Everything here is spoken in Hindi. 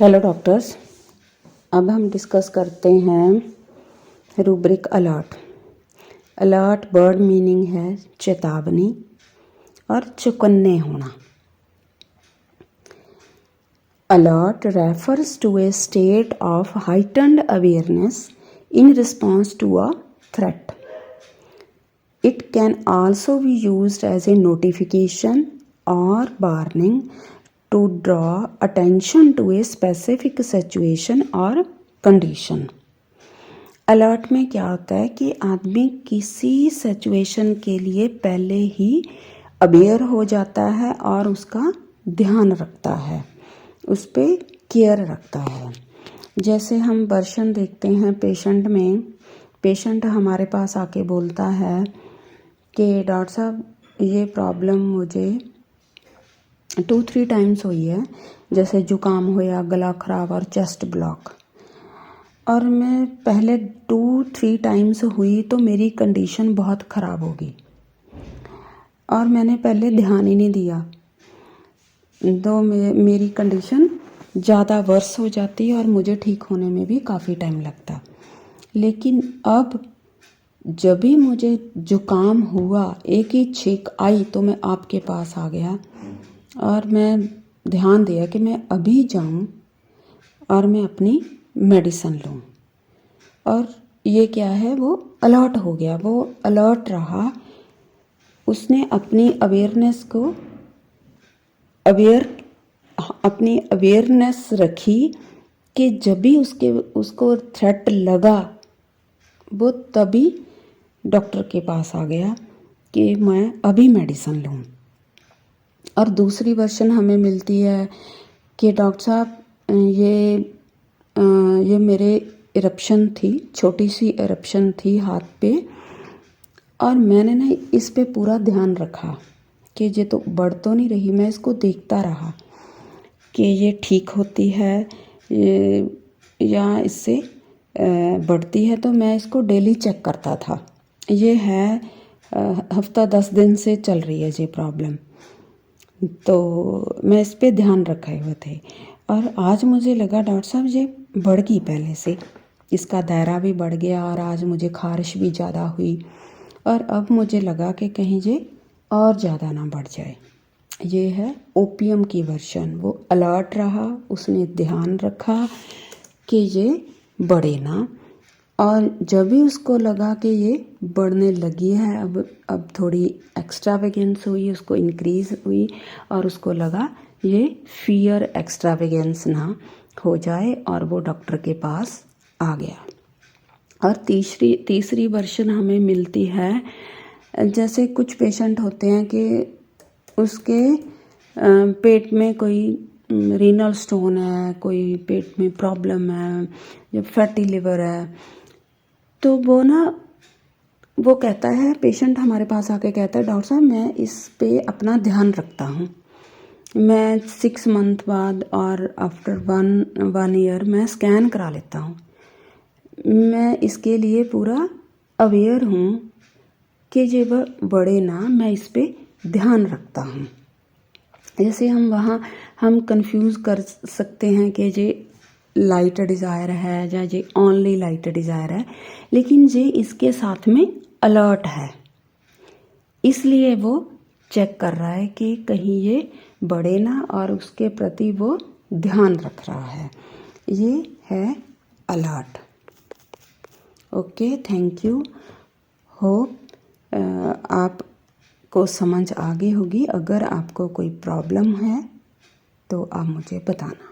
Hello doctors. अब हम डिस्कस करते हैं rubric alert. Alert word meaning है चेतावनी और चौकन्ने होना। Alert refers to a state of heightened awareness in response to a threat. It can also be used as a notification or warning to draw attention to a specific situation or condition. Alert में क्या होता है कि आदमी किसी सिचुएशन के लिए पहले ही अवेयर हो जाता है और उसका ध्यान रखता है, उस पर केयर रखता है। जैसे हम वर्षन देखते हैं पेशेंट में, पेशेंट हमारे पास आके बोलता है कि डॉक्टर साहब ये प्रॉब्लम मुझे 2-3 टाइम्स हुई है, जैसे जुकाम होया, गला ख़राब और चेस्ट ब्लॉक, और मैं पहले 2-3 टाइम्स हुई तो मेरी कंडीशन बहुत ख़राब होगी और मैंने पहले ध्यान ही नहीं दिया तो मेरी कंडीशन ज़्यादा वर्स हो जाती और मुझे ठीक होने में भी काफ़ी टाइम लगता। लेकिन अब जब भी मुझे जुकाम हुआ, एक ही छींक आई तो मैं आपके पास आ गया और मैं ध्यान दिया कि मैं अभी जाऊं और मैं अपनी मेडिसिन लूं। और ये क्या है, वो अलर्ट हो गया, वो अलर्ट रहा, उसने अपनी अवेयरनेस को अपनी अवेयरनेस रखी कि जब भी उसको थ्रेट लगा वो तभी डॉक्टर के पास आ गया कि मैं अभी मेडिसिन लूँ। और दूसरी वर्शन हमें मिलती है कि डॉक्टर साहब ये मेरे इरप्शन थी, छोटी सी इरप्शन थी हाथ पे, और मैंने ना इस पे पूरा ध्यान रखा कि ये तो बढ़ तो नहीं रही, मैं इसको देखता रहा कि ये ठीक होती है या इससे बढ़ती है, तो मैं इसको डेली चेक करता था। ये है हफ्ता 10 दिन से चल रही है ये प्रॉब्लम, तो मैं इस पे ध्यान रखे हुए थे। और आज मुझे लगा डॉक्टर साहब ये बढ़ गई, पहले से इसका दायरा भी बढ़ गया और आज मुझे खारिश भी ज़्यादा हुई और अब मुझे लगा कि कहीं ये और ज़्यादा ना बढ़ जाए। ये है ओपीएम की वर्शन। वो अलर्ट रहा, उसने ध्यान रखा कि ये बढ़े ना, और जब भी उसको लगा कि ये बढ़ने लगी है, अब थोड़ी एक्स्ट्रावेगेंस हुई, उसको इंक्रीज़ हुई और उसको लगा ये फियर एक्स्ट्रावेगेंस ना हो जाए, और वो डॉक्टर के पास आ गया। और तीसरी वर्शन हमें मिलती है, जैसे कुछ पेशेंट होते हैं कि उसके पेट में कोई रीनल स्टोन है, कोई पेट में प्रॉब्लम है, जब फैटी लिवर है, तो वो कहता है, पेशेंट हमारे पास आके कहता है डॉक्टर साहब मैं इस पे अपना ध्यान रखता हूँ, मैं 6 मंथ बाद और आफ्टर 1 ईयर मैं स्कैन करा लेता हूँ, मैं इसके लिए पूरा अवेयर हूँ कि जब बढ़े ना, मैं इस पे ध्यान रखता हूँ। जैसे हम कंफ्यूज कर सकते हैं कि ये लाइट डिज़ायर है या ये ओनली लाइट डिज़ायर है, लेकिन ये इसके साथ में अलर्ट है, इसलिए वो चेक कर रहा है कि कहीं ये बढ़े ना, और उसके प्रति वो ध्यान रख रहा है। ये है alert. Okay, thank you. Hope आपको समझ आ गई होगी। अगर आपको कोई प्रॉब्लम है तो आप मुझे बताना।